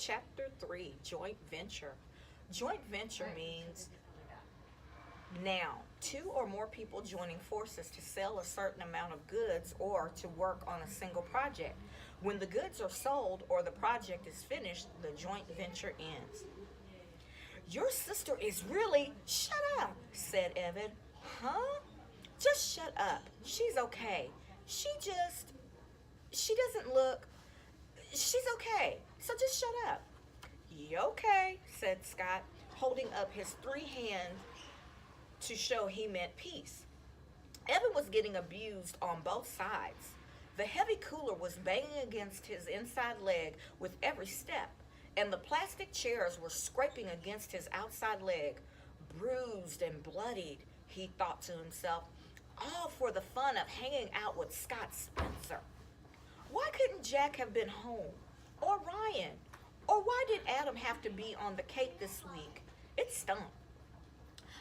Chapter 3, Joint Venture. Joint venture means now two or more people joining forces to sell a certain amount of goods or to work on a single project. When the goods are sold or the project is finished, the joint venture ends. Your sister is really. Shut up, said Evan. Huh? Just shut up. She's okay. She just. She doesn't look. She's okay. So just shut up. You okay, said Scott, holding up his three hands to show he meant peace. Evan was getting abused on both sides. The heavy cooler was banging against his inside leg with every step, and the plastic chairs were scraping against his outside leg. Bruised and bloodied, he thought to himself, all for the fun of hanging out with Scott Spencer. Why couldn't Jack have been home? Or Ryan? Or why did Adam have to be on the cake this week? It stunk.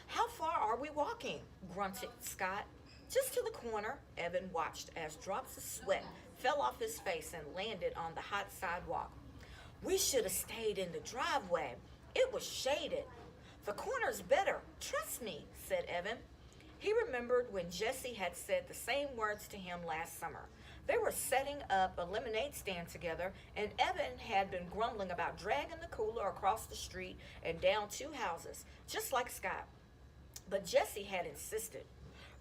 How far are we walking? Grunted Scott. Just to the corner, Evan watched as drops of sweat fell off his face and landed on the hot sidewalk. We should have stayed in the driveway. It was shaded. The corner's better. Trust me, said Evan. He remembered when Jesse had said the same words to him last summer. They were setting up a lemonade stand together, and Evan had been grumbling about dragging the cooler across the street and down two houses, just like Scott. But Jessie had insisted.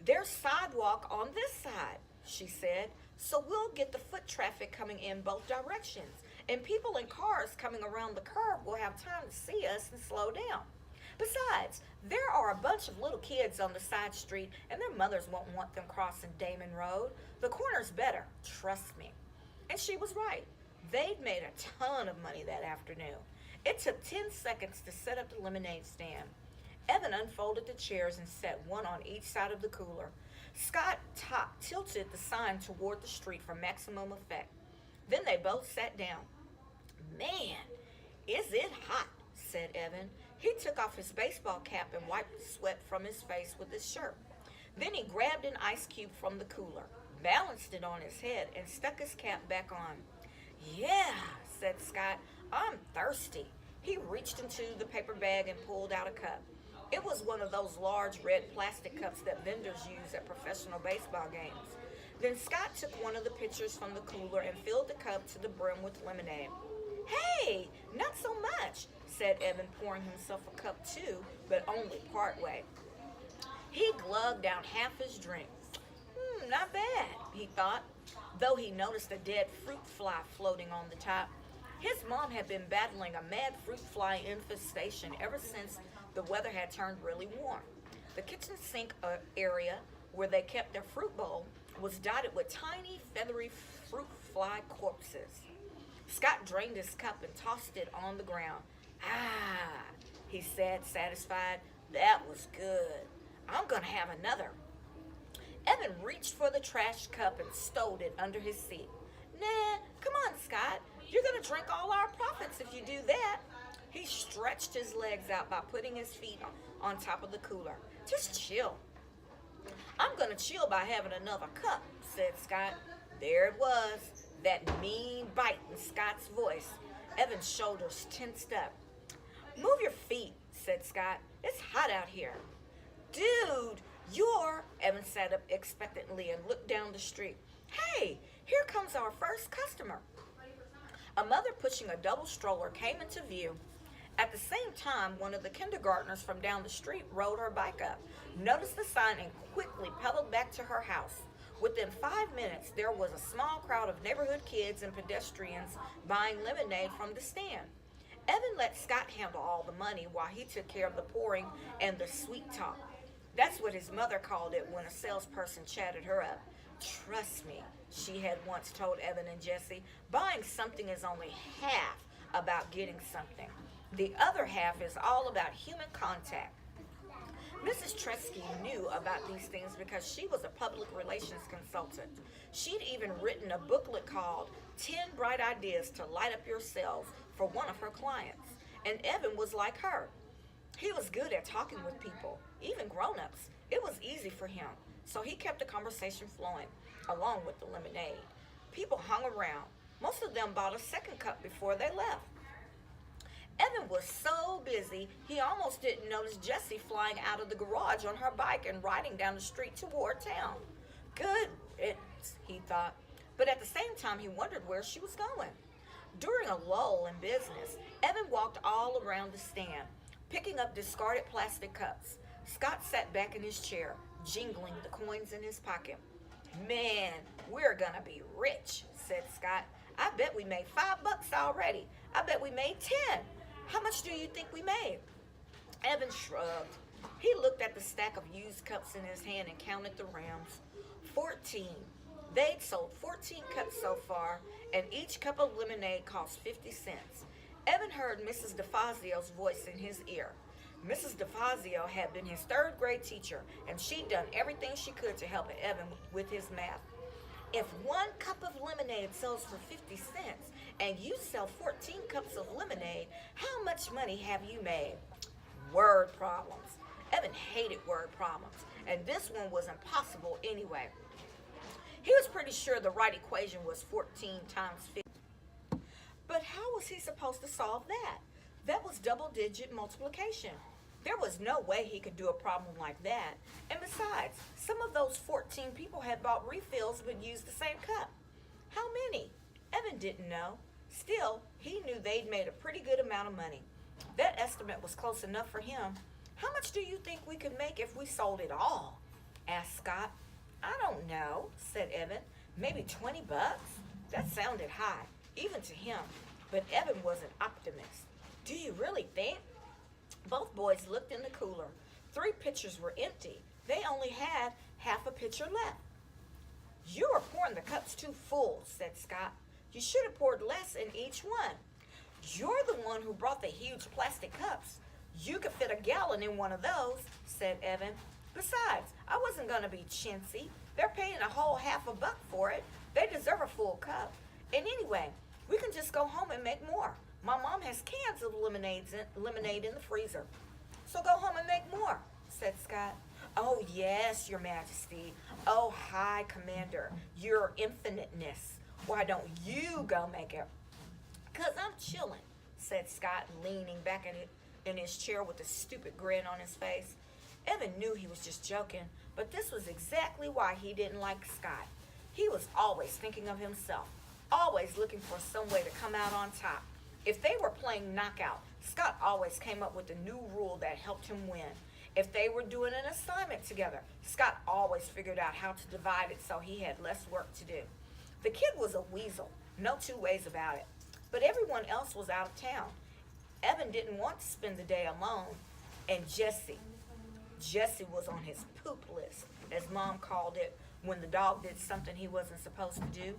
There's sidewalk on this side, she said, so we'll get the foot traffic coming in both directions, and people in cars coming around the curve will have time to see us and slow down. Besides, there are a bunch of little kids on the side street, and their mothers won't want them crossing Damon Road. The corner's better, trust me. And she was right. They'd made a ton of money that afternoon. It took 10 seconds to set up the lemonade stand. Evan unfolded the chairs and set one on each side of the cooler. Scott tilted the sign toward the street for maximum effect. Then they both sat down. Man, is it hot, said Evan. He took off his baseball cap and wiped the sweat from his face with his shirt. Then he grabbed an ice cube from the cooler, balanced it on his head, and stuck his cap back on. Yeah, said Scott, I'm thirsty. He reached into the paper bag and pulled out a cup. It was one of those large red plastic cups that vendors use at professional baseball games. Then Scott took one of the pitchers from the cooler and filled the cup to the brim with lemonade. Hey, not so much, said Evan, pouring himself a cup too, but only part way. He glugged down half his drink. Not bad, he thought, though he noticed a dead fruit fly floating on the top. His mom had been battling a mad fruit fly infestation ever since the weather had turned really warm. The kitchen sink area where they kept their fruit bowl was dotted with tiny, feathery fruit fly corpses. Scott drained his cup and tossed it on the ground. Ah, he said, satisfied. That was good. I'm going to have another. Evan reached for the trash cup and stowed it under his seat. Nah, come on, Scott. You're going to drink all our profits if you do that. He stretched his legs out by putting his feet on top of the cooler. Just chill. I'm going to chill by having another cup, said Scott. There it was, that mean bite in Scott's voice. Evan's shoulders tensed up. Move your feet, said Scott. It's hot out here. Dude, Evan sat up expectantly and looked down the street. Hey, here comes our first customer. A mother pushing a double stroller came into view. At the same time, one of the kindergartners from down the street rode her bike up, noticed the sign, and quickly pedaled back to her house. Within 5 minutes, there was a small crowd of neighborhood kids and pedestrians buying lemonade from the stand. Evan let Scott handle all the money while he took care of the pouring and the sweet talk. That's what his mother called it when a salesperson chatted her up. Trust me, she had once told Evan and Jesse, buying something is only half about getting something. The other half is all about human contact. Mrs. Tresky knew about these things because she was a public relations consultant. She'd even written a booklet called 10 Bright Ideas to Light Up Your Sales for one of her clients. And Evan was like her. He was good at talking with people, even grown-ups. It was easy for him, so he kept the conversation flowing, along with the lemonade. People hung around. Most of them bought a second cup before they left. Evan was so busy, he almost didn't notice Jessie flying out of the garage on her bike and riding down the street toward town. Good riddance, he thought, but at the same time he wondered where she was going. During a lull in business, Evan walked all around the stand, picking up discarded plastic cups. Scott sat back in his chair, jingling the coins in his pocket. Man, we're gonna be rich, said Scott. I bet we made $5 already. I bet we made 10. How much do you think we made? Evan shrugged. He looked at the stack of used cups in his hand and counted the rounds. 14. They'd sold 14 cups so far, and each cup of lemonade cost 50 cents. Evan heard Mrs. DeFazio's voice in his ear. Mrs. DeFazio had been his third grade teacher, and she'd done everything she could to help Evan with his math. If one cup of lemonade sells for 50 cents and you sell 14 cups of lemonade, how much money have you made? Word problems. Evan hated word problems, and this one was impossible anyway. He was pretty sure the right equation was 14 times 50. But how was he supposed to solve that? That was double-digit multiplication. There was no way he could do a problem like that. And besides, some of those 14 people had bought refills but used the same cup. How many? Evan didn't know. Still, he knew they'd made a pretty good amount of money. That estimate was close enough for him. How much do you think we could make if we sold it all? Asked Scott. I don't know, said Evan. Maybe $20? That sounded high, even to him. But Evan was an optimist. Do you really think? Both boys looked in the cooler. 3 pitchers were empty. They only had half a pitcher left. You are pouring the cups too full, said Scott. You should have poured less in each one. You're the one who brought the huge plastic cups. You could fit a gallon in one of those, said Evan. Besides, I wasn't going to be chintzy. They're paying a whole half a buck for it. They deserve a full cup. And anyway, we can just go home and make more. My mom has cans of lemonade in the freezer. So go home and make more, said Scott. Oh, yes, Your Majesty. Oh, High Commander, Your Infiniteness. Why don't you go make it? 'Cause I'm chilling, said Scott, leaning back in his chair with a stupid grin on his face. Evan knew he was just joking, but this was exactly why he didn't like Scott. He was always thinking of himself, always looking for some way to come out on top. If they were playing knockout, Scott always came up with a new rule that helped him win. If they were doing an assignment together, Scott always figured out how to divide it so he had less work to do. The kid was a weasel, no two ways about it. But everyone else was out of town. Evan didn't want to spend the day alone. And Jessie was on his poop list, as Mom called it, when the dog did something he wasn't supposed to do.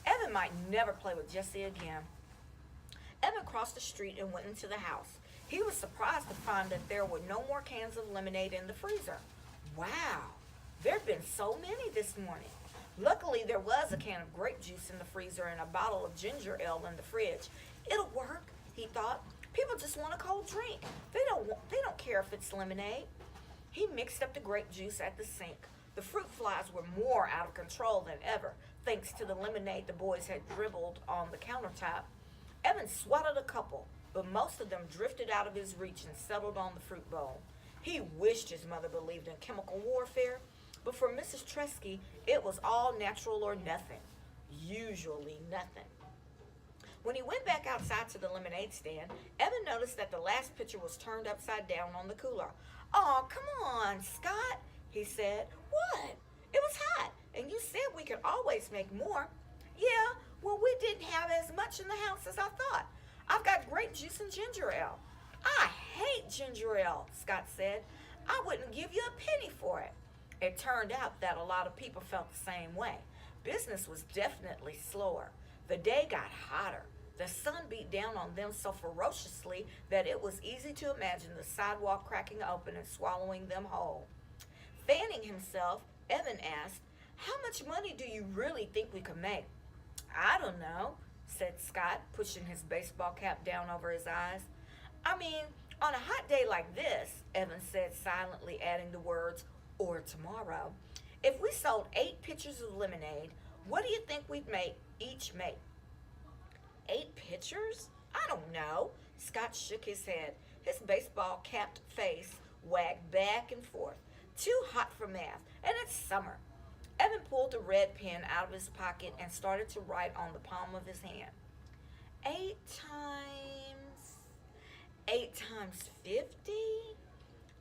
Evan might never play with Jessie again. Evan crossed the street and went into the house. He was surprised to find that there were no more cans of lemonade in the freezer. Wow, there'd been so many this morning. Luckily, there was a can of grape juice in the freezer and a bottle of ginger ale in the fridge. It'll work, he thought. People just want a cold drink. They don't care if it's lemonade. He mixed up the grape juice at the sink. The fruit flies were more out of control than ever, thanks to the lemonade the boys had dribbled on the countertop. Evan swatted a couple, but most of them drifted out of his reach and settled on the fruit bowl. He wished his mother believed in chemical warfare, but for Mrs. Tresky, it was all natural or nothing. Usually nothing. When he went back outside to the lemonade stand, Evan noticed that the last pitcher was turned upside down on the cooler. "Oh, come on, Scott," he said. "What? It was hot, and you said we could always make more." "Yeah, well, we didn't have as much in the house as I thought. I've got grape juice and ginger ale." "I hate ginger ale," Scott said. "I wouldn't give you a penny for it." It turned out that a lot of people felt the same way. Business was definitely slower. The day got hotter. The sun beat down on them so ferociously that it was easy to imagine the sidewalk cracking open and swallowing them whole. Fanning himself, Evan asked, "How much money do you really think we could make?" "I don't know," said Scott, pushing his baseball cap down over his eyes. "I mean, on a hot day like this," Evan said, silently adding the words, "or tomorrow. If we sold 8 pitchers of lemonade, what do you think we'd each make?" 8 pitchers? I don't know, Scott shook his head. His baseball capped face wagged back and forth. Too hot for math, and it's summer. Evan pulled a red pen out of his pocket and started to write on the palm of his hand. 8 times 50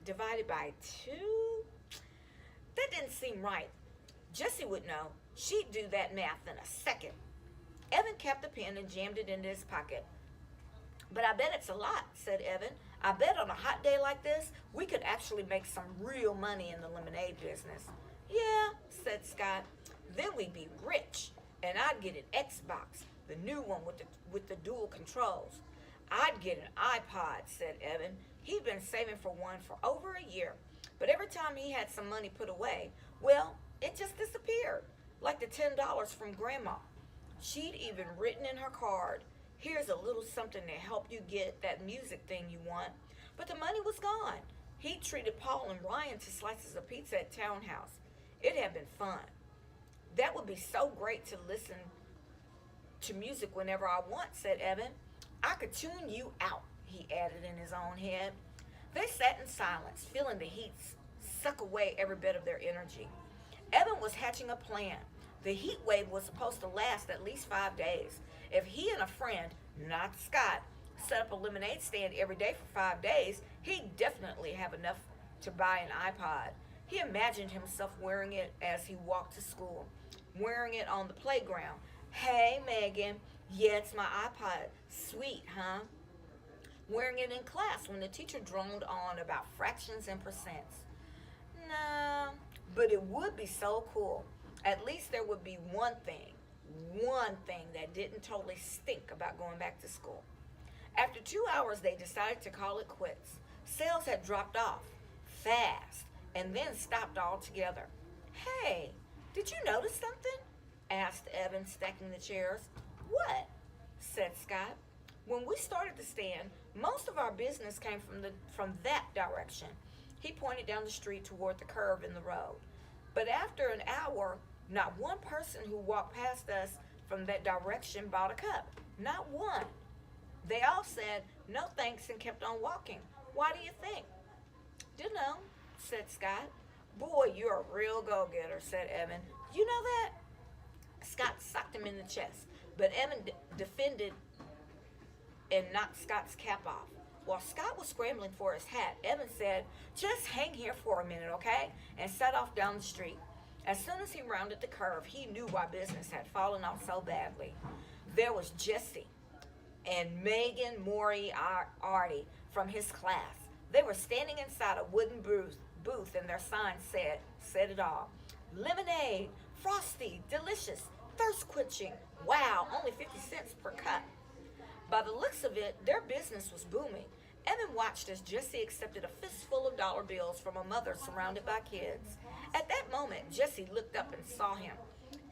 divided by 2? That didn't seem right. Jessie would know. She'd do that math in a second. Evan capped the pen and jammed it into his pocket. But I bet it's a lot, said Evan. I bet on a hot day like this, we could actually make some real money in the lemonade business. Yeah, said Scott. Then we'd be rich, and I'd get an Xbox, the new one with the dual controls. I'd get an iPod, said Evan. He'd been saving for one for over a year. But every time he had some money put away, well, it just disappeared, like the $10 from Grandma. She'd even written in her card, here's a little something to help you get that music thing you want. But the money was gone. He treated Paul and Ryan to slices of pizza at Townhouse. It had been fun. That would be so great to listen to music whenever I want, said Evan. I could tune you out, he added in his own head. They sat in silence, feeling the heat suck away every bit of their energy. Evan was hatching a plan. The heat wave was supposed to last at least 5 days. If he and a friend, not Scott, set up a lemonade stand every day for 5 days, he'd definitely have enough to buy an iPod. He imagined himself wearing it as he walked to school, wearing it on the playground. Hey, Megan, yeah, it's my iPod. Sweet, huh? Wearing it in class when the teacher droned on about fractions and percents. Nah, but it would be so cool. At least there would be one thing that didn't totally stink about going back to school. After 2 hours, they decided to call it quits. Sales had dropped off fast and then stopped altogether. Hey, did you notice something? Asked Evan, stacking the chairs. What? Said Scott. When we started the stand, most of our business came from that direction. He pointed down the street toward the curve in the road. But after an hour, not one person who walked past us from that direction bought a cup. Not one. They all said, no thanks, and kept on walking. Why do you think? Dunno, said Scott. Boy, you're a real go-getter, said Evan. You know that? Scott socked him in the chest, but Evan defended and knocked Scott's cap off. While Scott was scrambling for his hat, Evan said, just hang here for a minute, okay? And set off down the street. As soon as he rounded the curve, he knew why business had fallen off so badly. There was Jessie and Megan Moriarty from his class. They were standing inside a wooden booth, and their sign said it all. Lemonade, frosty, delicious, thirst quenching. Wow, only 50 cents per cup. By the looks of it, their business was booming. Evan watched as Jessie accepted a fistful of dollar bills from a mother surrounded by kids. At that moment, Jessie looked up and saw him.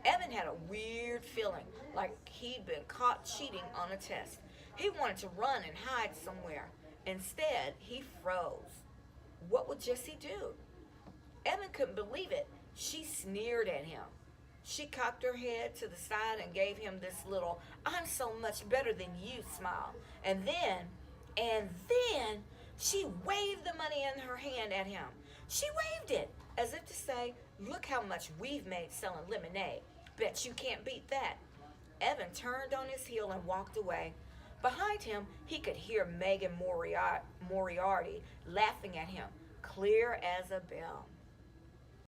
Evan had a weird feeling, like he'd been caught cheating on a test. He wanted to run and hide somewhere. Instead, he froze. What would Jessie do? Evan couldn't believe it. She sneered at him. She cocked her head to the side and gave him this little, I'm so much better than you smile. And then, she waved the money in her hand at him. She waved it, as if to say, look how much we've made selling lemonade. Bet you can't beat that. Evan turned on his heel and walked away. Behind him, he could hear Megan Moriarty laughing at him, clear as a bell.